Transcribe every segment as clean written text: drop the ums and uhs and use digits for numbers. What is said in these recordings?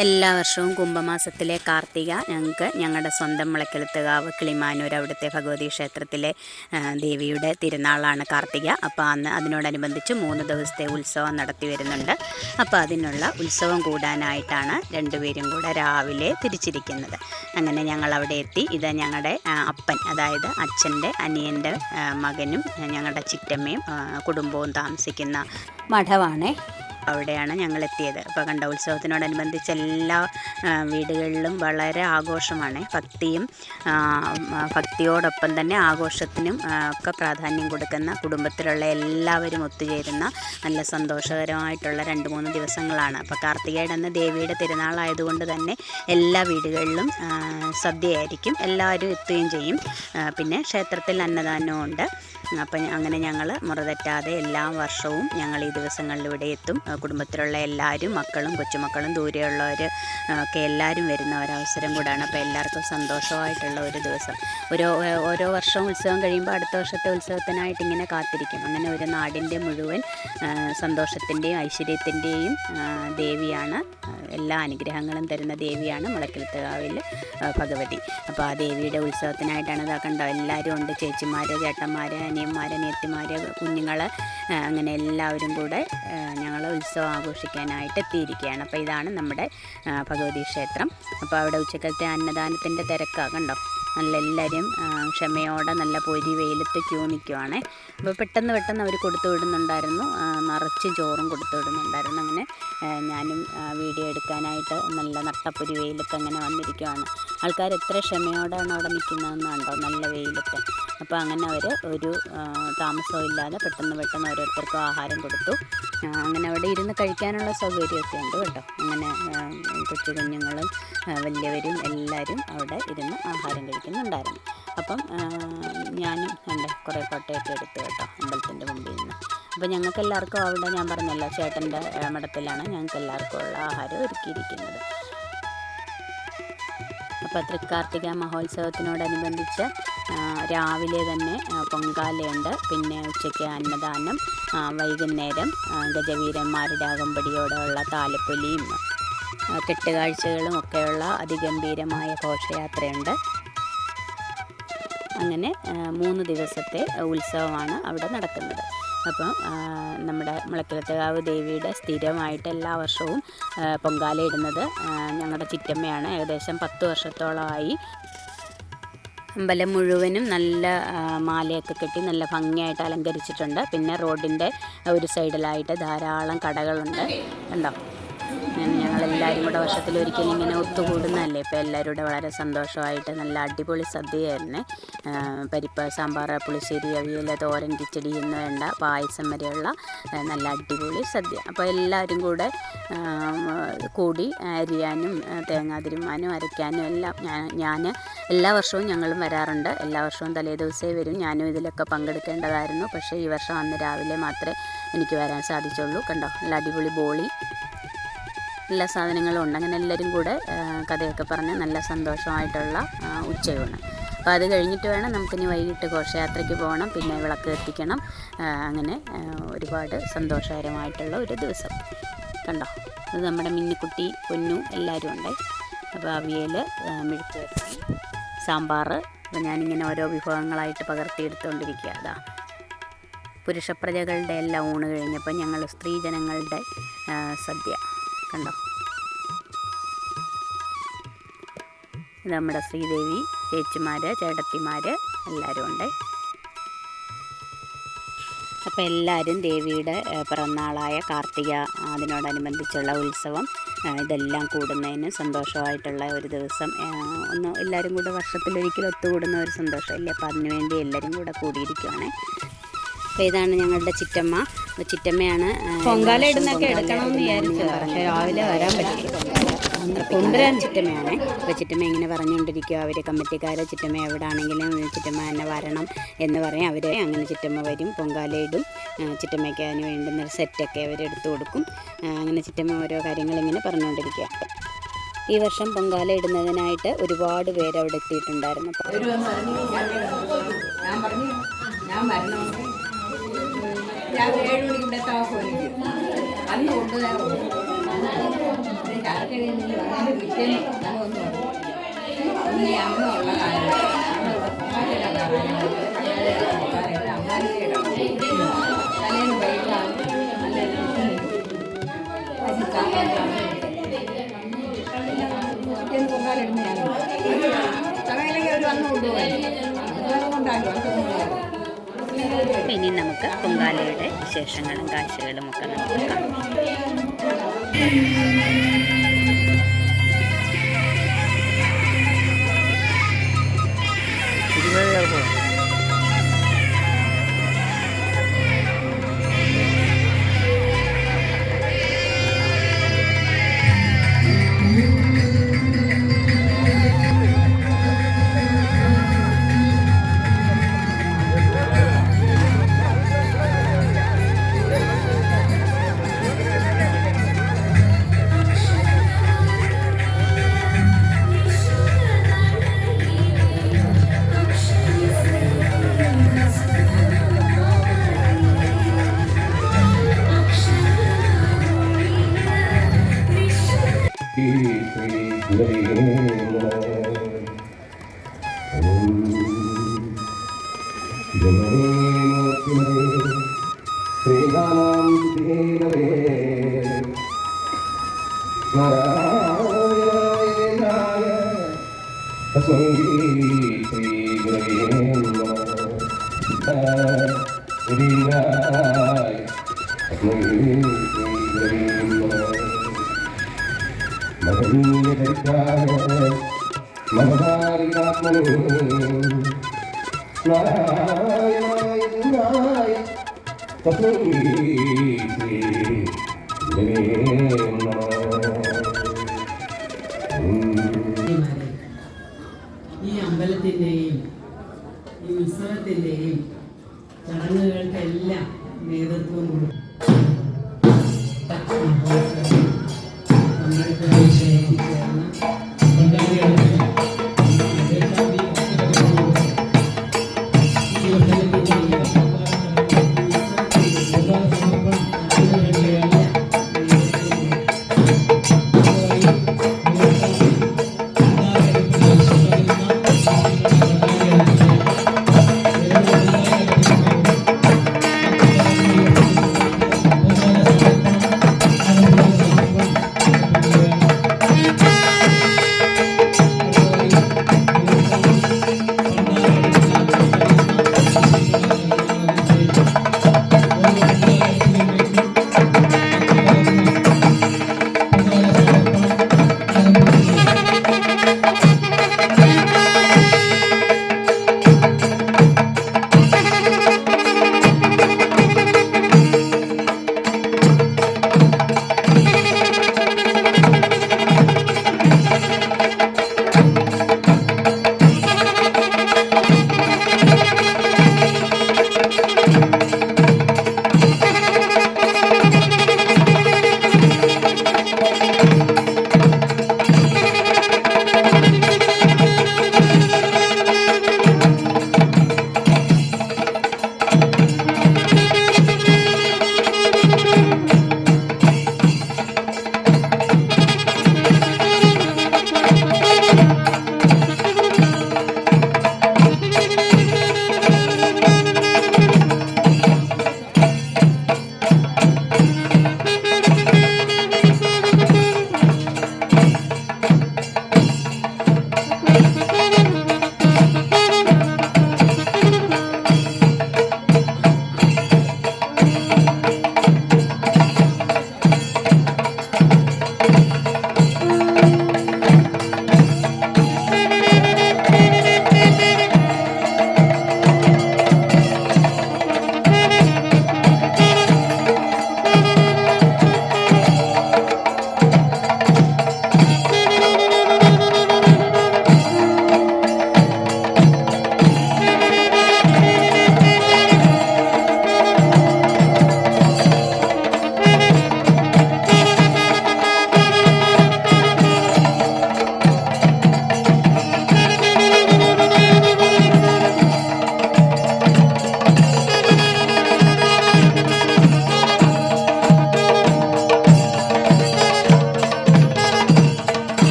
എല്ലാ വർഷവും കുംഭമാസത്തിലെ കാർത്തിക ഞങ്ങൾക്ക് ഞങ്ങളുടെ സ്വന്തം മുളയ്ക്കലുത്തുകാവ് കിളിമാനൂർ അവിടുത്തെ ഭഗവതി ക്ഷേത്രത്തിലെ ദേവിയുടെ തിരുനാളാണ് കാർത്തിക. അപ്പോൾ അതിനോടനുബന്ധിച്ച് 3 ദിവസത്തെ ഉത്സവം നടത്തി വരുന്നുണ്ട്. അപ്പോൾ അതിനുള്ള ഉത്സവം കൂടാനായിട്ടാണ് രണ്ടുപേരും കൂടെ രാവിലെ തിരിച്ചിരിക്കുന്നത്. അങ്ങനെ ഞങ്ങൾ അവിടെ എത്തി. ഇത് ഞങ്ങളുടെ അപ്പൻ, അതായത് അച്ഛൻ്റെ അനിയൻ്റെ മകനും ഞങ്ങളുടെ ചിറ്റമ്മയും കുടുംബവും താമസിക്കുന്ന മഠമാണേ. അവിടെയാണ് ഞങ്ങൾ എത്തിയത്. അപ്പോൾ കണ്ട ഉത്സവത്തിനോടനുബന്ധിച്ച് എല്ലാ വീടുകളിലും വളരെ ആഘോഷമാണ്. ഭക്തിയോടൊപ്പം തന്നെ ആഘോഷത്തിനും ഒക്കെ പ്രാധാന്യം കൊടുക്കുന്ന, കുടുംബത്തിലുള്ള എല്ലാവരും ഒത്തുചേരുന്ന നല്ല സന്തോഷകരമായിട്ടുള്ള 2-3 ദിവസങ്ങളാണ്. അപ്പോൾ കാർത്തികയുടെ അന്ന് ദേവിയുടെ തിരുനാളായതുകൊണ്ട് തന്നെ എല്ലാ വീടുകളിലും സദ്യയായിരിക്കും, എല്ലാവരും എത്തുകയും ചെയ്യും. പിന്നെ ക്ഷേത്രത്തിൽ അന്നദാനവും ഉണ്ട്. അപ്പം അങ്ങനെ ഞങ്ങൾ മുറതെറ്റാതെ എല്ലാ വർഷവും ഞങ്ങൾ ഈ ദിവസങ്ങളിലൂടെ എത്തും. കുടുംബത്തിലുള്ള എല്ലാവരും, മക്കളും കൊച്ചുമക്കളും ദൂരെയുള്ളവർ ഒക്കെ എല്ലാവരും വരുന്ന ഒരവസരം കൂടാണ്. അപ്പോൾ എല്ലാവർക്കും സന്തോഷമായിട്ടുള്ള ഒരു ദിവസം. ഓരോ വർഷവും ഉത്സവം കഴിയുമ്പോൾ അടുത്ത വർഷത്തെ ഉത്സവത്തിനായിട്ട് ഇങ്ങനെ കാത്തിരിക്കും. അങ്ങനെ ഒരു നാടിൻ്റെ മുഴുവൻ സന്തോഷത്തിൻ്റെയും ഐശ്വര്യത്തിൻ്റെയും ദേവിയാണ്, എല്ലാ അനുഗ്രഹങ്ങളും തരുന്ന ദേവിയാണ് മുളയ്ക്കലുത്തുകാവിൽ ഭഗവതി. അപ്പോൾ ആ ദേവിയുടെ ഉത്സവത്തിനായിട്ടാണ് ഇതാ കണ്ടോ, എല്ലാവരും ഉണ്ട്. ചേച്ചിമാർ, ചേട്ടന്മാർ, അനിയന്മാർ, അനിയത്തിമാർ, കുഞ്ഞുങ്ങൾ, അങ്ങനെ എല്ലാവരും കൂടെ ഞങ്ങൾ ഉത്സവം ആഘോഷിക്കാനായിട്ട് എത്തിയിരിക്കുകയാണ്. അപ്പോൾ ഇതാണ് നമ്മുടെ ഭഗവതി ക്ഷേത്രം. അപ്പോൾ അവിടെ ഉച്ചക്കലത്തെ അന്നദാനത്തിൻ്റെ തിരക്കാണ് കണ്ടോ. എല്ലാവരും ക്ഷമയോടെ നല്ല പൊരി വെയിലത്ത് ക്യൂ നിൽക്കുവാണേ. അപ്പോൾ പെട്ടെന്ന് അവർ കൊടുത്തു വിടുന്നുണ്ടായിരുന്നു, നിറച്ച് ചോറും കൊടുത്തു വിടുന്നുണ്ടായിരുന്നു. അങ്ങനെ ഞാനും വീഡിയോ എടുക്കാനായിട്ട് നല്ല നട്ടപ്പൊരി വെയിലത്ത് അങ്ങനെ വന്നിരിക്കുവാണ്. ആൾക്കാർ എത്ര ക്ഷമയോടെയാണ് അവിടെ നിൽക്കുന്നതെന്ന് കണ്ടോ, നല്ല വെയിലത്ത്. അപ്പോൾ അങ്ങനെ അവർ ഒരു താമസവും ഇല്ലാതെ പെട്ടെന്ന് ഓരോരുത്തർക്കും ആഹാരം കൊടുത്തു. അങ്ങനെ അവിടെ ഇരുന്ന് കഴിക്കാനുള്ള സൗകര്യമൊക്കെ ഉണ്ട് കേട്ടോ. അങ്ങനെ കൊച്ചു കുഞ്ഞുങ്ങളും വലിയവരും എല്ലാവരും അവിടെ ഇരുന്ന് ആഹാരം കഴിക്കുന്നുണ്ടായിരുന്നു. അപ്പം ഞാനും കുറേ ഫോട്ടോയൊക്കെ എടുത്തു കേട്ടോ, അമ്പലത്തിൻ്റെ മുമ്പിൽ നിന്ന്. അപ്പോൾ ഞങ്ങൾക്കെല്ലാവർക്കും അവിടെ, ഞാൻ പറഞ്ഞല്ലോ ചേട്ടൻ്റെ മഠത്തിലാണ് ഞങ്ങൾക്കെല്ലാവർക്കും ഉള്ള ആഹാരം ഒരുക്കിയിരിക്കുന്നത്. അപ്പോൾ തൃക്കാർത്തിക മഹോത്സവത്തിനോടനുബന്ധിച്ച് രാവിലെ തന്നെ പൊങ്കാലയുണ്ട്, പിന്നെ ഉച്ചയ്ക്ക് അന്നദാനം, വൈകുന്നേരം ഗജവീരന്മാരുടെ അകമ്പടിയോടെയുള്ള താലപ്പൊലിയും കെട്ടുകാഴ്ചകളും ഒക്കെയുള്ള അതിഗംഭീരമായ ഘോഷയാത്രയുണ്ട്. അങ്ങനെ 3 ദിവസത്തെ ഉത്സവമാണ് അവിടെ നടക്കുന്നത്. അപ്പം നമ്മുടെ മുളയ്ക്കലുത്തുകാവ് ദേവിയുടെ സ്ഥിരമായിട്ട് എല്ലാ വർഷവും പൊങ്കാല ഇടുന്നത് ഞങ്ങളുടെ ചിറ്റമ്മയാണ്. ഏകദേശം 10 വർഷത്തോളമായി. അമ്പലം മുഴുവനും നല്ല മാലയൊക്കെ കെട്ടി നല്ല ഭംഗിയായിട്ട് അലങ്കരിച്ചിട്ടുണ്ട്. പിന്നെ റോഡിൻ്റെ ഒരു സൈഡിലായിട്ട് ധാരാളം കടകളുണ്ട് കണ്ടോ. ഞങ്ങളെല്ലാവരും കൂടെ വർഷത്തിലൊരിക്കലും ഇങ്ങനെ ഒത്തുകൂടുന്നതല്ലേ. ഇപ്പോൾ എല്ലാവരും കൂടെ വളരെ സന്തോഷമായിട്ട് നല്ല അടിപൊളി സദ്യയായിരുന്നു. പരിപ്പ്, സാമ്പാർ, പുളിശ്ശേരി, അവിയൽ, തോരൻ, കിച്ചടി എന്ന് വേണ്ട പായസം വരെയുള്ള നല്ല അടിപൊളി സദ്യ. അപ്പോൾ എല്ലാവരും കൂടെ കൂടി അരിയാനും തേങ്ങാ തിരുമ്മാനും അരയ്ക്കാനും എല്ലാം ഞാൻ എല്ലാ വർഷവും ഞങ്ങളും വരാറുണ്ട്. എല്ലാ വർഷവും തലേ ദിവസമേ വരും. ഞാനും ഇതിലൊക്കെ പങ്കെടുക്കേണ്ടതായിരുന്നു. പക്ഷേ ഈ വർഷം അന്ന് രാവിലെ മാത്രമേ എനിക്ക് വരാൻ സാധിച്ചുള്ളൂ. കണ്ടോ, നല്ല അടിപൊളി ബോളി, എല്ലാ സാധനങ്ങളും ഉണ്ട്. അങ്ങനെ എല്ലാവരും കൂടെ കഥയൊക്കെ പറഞ്ഞ് നല്ല സന്തോഷമായിട്ടുള്ള ഉച്ചയൂണ്. അപ്പോൾ അത് കഴിഞ്ഞിട്ട് വേണം നമുക്കിനി വൈകിട്ട് ഘോഷയാത്രയ്ക്ക് പോകണം, പിന്നെ വിളക്ക് കത്തിക്കണം. അങ്ങനെ ഒരുപാട് സന്തോഷകരമായിട്ടുള്ള ഒരു ദിവസം കണ്ടോ. ഇത് നമ്മുടെ മിന്നിക്കുട്ടി, പൊന്നു എല്ലാവരും ഉണ്ട്. അപ്പോൾ അവിയൽ, മെഴുക്ക് വരട്ടി, സാമ്പാർ. അപ്പോൾ ഞാനിങ്ങനെ ഓരോ വിഭവങ്ങളായിട്ട് പകർത്തിയെടുത്തുകൊണ്ടിരിക്കുക. അതാ പുരുഷപ്രജകളുടെ എല്ലാം ഊണ് കഴിഞ്ഞപ്പോൾ ഞങ്ങൾ സ്ത്രീജനങ്ങളുടെ സദ്യ കണ്ടോ. ഇത് നമ്മുടെ ശ്രീദേവി, ചേച്ചിമാർ, ചേട്ടത്തിമാർ എല്ലാവരും ഉണ്ട്. അപ്പോൾ എല്ലാവരും ദേവിയുടെ പിറന്നാളായ കാർത്തിക, അതിനോടനുബന്ധിച്ചുള്ള ഉത്സവം, ഇതെല്ലാം കൂടുന്നതിന് സന്തോഷമായിട്ടുള്ള ഒരു ദിവസം. എല്ലാവരും കൂടെ വർഷത്തിലൊരിക്കലും ഒത്തുകൂടുന്ന ഒരു സന്തോഷമില്ലേ. അപ്പോൾ അതിനുവേണ്ടി എല്ലാവരും കൂടെ കൂടിയിരിക്കുകയാണ്. അപ്പോൾ ഇതാണ് ഞങ്ങളുടെ ചിറ്റമ്മ. ചിറ്റമ്മയാണ് പൊങ്കാല ഇടുന്നൊക്കെ എടുക്കണമെന്ന് വിചാരിച്ചു, പക്ഷേ രാവിലെ വരാൻ പറ്റില്ല. കൊണ്ടുവരാൻ ചിറ്റമ്മയാണ്. അപ്പോൾ ചിറ്റമ്മ ഇങ്ങനെ പറഞ്ഞുകൊണ്ടിരിക്കുക. അവർ കമ്മിറ്റിക്കാരെ ചിറ്റമ്മ എവിടെയാണെങ്കിലും ചിറ്റമ്മ തന്നെ വരണം എന്ന് പറയും. അവർ അങ്ങനെ ചിറ്റമ്മ വരും, പൊങ്കാലയിടും. ചിറ്റമ്മയ്ക്ക് അതിന് വേണ്ടുന്ന സെറ്റൊക്കെ അവരെടുത്തു കൊടുക്കും. അങ്ങനെ ചിറ്റമ്മ ഓരോ കാര്യങ്ങളിങ്ങനെ പറഞ്ഞുകൊണ്ടിരിക്കുക. ഈ വർഷം പൊങ്കാല ഇടുന്നതിനായിട്ട് ഒരുപാട് പേര് അവിടെ എത്തിയിട്ടുണ്ടായിരുന്നു. രാവിലെ 7 മണിക്ക് ഇവിടെ താമസം അന്ന് കൊണ്ട് ഇനി നമുക്ക് പൊങ്കാലയുടെ വിശേഷങ്ങളും കാഴ്ചകളും ഒക്കെ നമുക്ക് കാണാം. ഈ അമ്പലത്തിൻ്റെയും ഈ ഉത്സവത്തിൻ്റെയും ചടങ്ങുകൾക്കെല്ലാം നേതൃത്വം കൊടുക്കും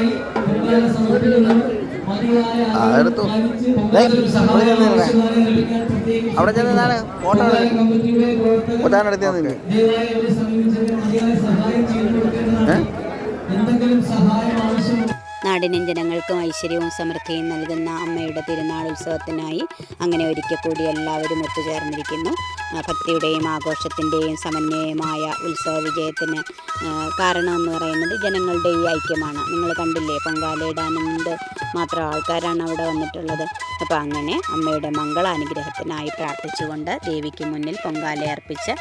ആദ്യമായി പൊങ്കാല സമർപ്പിക്കുന്നത് മതിയായ അതെടുത്തു അവിടെ ചെന്നാണ് ഫോട്ടോ എടുത്തത് എന്തെങ്കിലും സഹായം ആവശ്യം നാടിനും ജനങ്ങൾക്കും ഐശ്വര്യവും സമൃദ്ധിയും നൽകുന്ന അമ്മയുടെ തിരുനാൾ ഉത്സവത്തിനായി അങ്ങനെ ഒരിക്കൽ കൂടി എല്ലാവരും ഒത്തുചേർന്നിരിക്കുന്നു. ഭക്തിയുടെയും ആഘോഷത്തിൻ്റെയും സമന്വയമായ ഉത്സവ വിജയത്തിന് കാരണമെന്ന് പറയുന്നത് ജനങ്ങളുടെ ഈ ഐക്യമാണ്. നിങ്ങൾ കണ്ടില്ലേ, പൊങ്കാലയിടാനും മാത്രം ആൾക്കാരാണ് അവിടെ വന്നിട്ടുള്ളത്. അപ്പോൾ അങ്ങനെ അമ്മയുടെ മംഗളാനുഗ്രഹത്തിനായി പ്രാർത്ഥിച്ചുകൊണ്ട് ദേവിക്ക് മുന്നിൽ പൊങ്കാല അർപ്പിച്ച്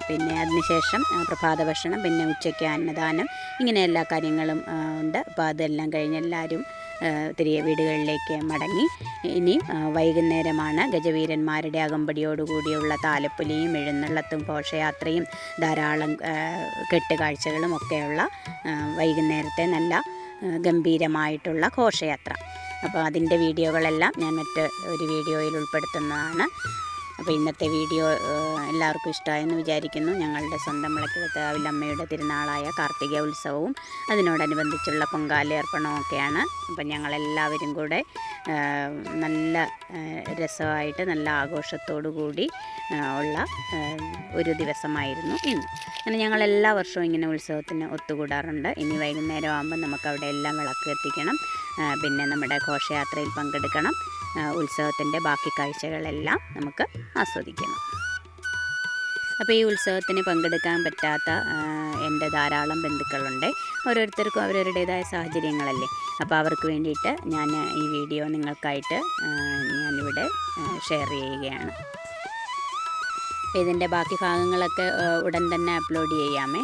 പിന്നെ അതിനുശേഷം പ്രഭാത ഭക്ഷണം, പിന്നെ ഉച്ചയ്ക്ക് അന്നദാനം, ഇങ്ങനെ എല്ലാ കാര്യങ്ങളും ഉണ്ട്. അപ്പോൾ അതെല്ലാം കഴിഞ്ഞ് എല്ലാവരും തിരികെ വീടുകളിലേക്ക് മടങ്ങി. ഇനി വൈകുന്നേരമാണ് ഗജവീരന്മാരുടെ അകമ്പടിയോടുകൂടിയുള്ള താലപ്പൊലിയും എഴുന്നള്ളത്തും ഘോഷയാത്രയും ധാരാളം കെട്ടുകാഴ്ചകളും ഒക്കെയുള്ള വൈകുന്നേരത്തെ നല്ല ഗംഭീരമായിട്ടുള്ള ഘോഷയാത്ര. അപ്പോൾ അതിൻ്റെ വീഡിയോകളെല്ലാം ഞാൻ ഒരു വീഡിയോയിൽ ഉൾപ്പെടുത്തുന്നതാണ്. അപ്പോൾ ഇന്നത്തെ വീഡിയോ എല്ലാവർക്കും ഇഷ്ടമായെന്ന് വിചാരിക്കുന്നു. ഞങ്ങളുടെ സ്വന്തം മുളയ്ക്കൽക്കാവിൽ അമ്മയുടെ തിരുനാളായ കാർത്തിക ഉത്സവവും അതിനോടനുബന്ധിച്ചുള്ള പൊങ്കാലയർപ്പണവും ഒക്കെയാണ്. അപ്പം ഞങ്ങളെല്ലാവരും കൂടെ നല്ല രസമായിട്ട് നല്ല ആഘോഷത്തോടു കൂടി ഉള്ള ഒരു ദിവസമായിരുന്നു ഇന്ന്. അങ്ങനെ ഞങ്ങളെല്ലാ വർഷവും ഇങ്ങനെ ഉത്സവത്തിന് ഒത്തുകൂടാറുണ്ട്. ഇനി വൈകുന്നേരം ആകുമ്പോൾ നമുക്കവിടെ എല്ലാം വിളക്ക് എത്തിക്കണം, പിന്നെ നമ്മുടെ ഘോഷയാത്രയിൽ പങ്കെടുക്കണം, ഉത്സവത്തിൻ്റെ ബാക്കി കാഴ്ചകളെല്ലാം നമുക്ക് ആസ്വദിക്കണം. അപ്പോൾ ഈ ഉത്സവത്തിന് പങ്കെടുക്കാൻ പറ്റാത്ത എൻ്റെ ധാരാളം ബന്ധുക്കളുണ്ട്. ഓരോരുത്തർക്കും അവരവരുടേതായ സാഹചര്യങ്ങളല്ലേ. അപ്പോൾ അവർക്ക് വേണ്ടിയിട്ട് ഞാൻ ഈ വീഡിയോ നിങ്ങൾക്കായിട്ട് ഞാനിവിടെ ഷെയർ ചെയ്യുകയാണ്. അപ്പോൾ ഇതിൻ്റെ ബാക്കി ഭാഗങ്ങളൊക്കെ ഉടൻ തന്നെ അപ്ലോഡ് ചെയ്യാമേ.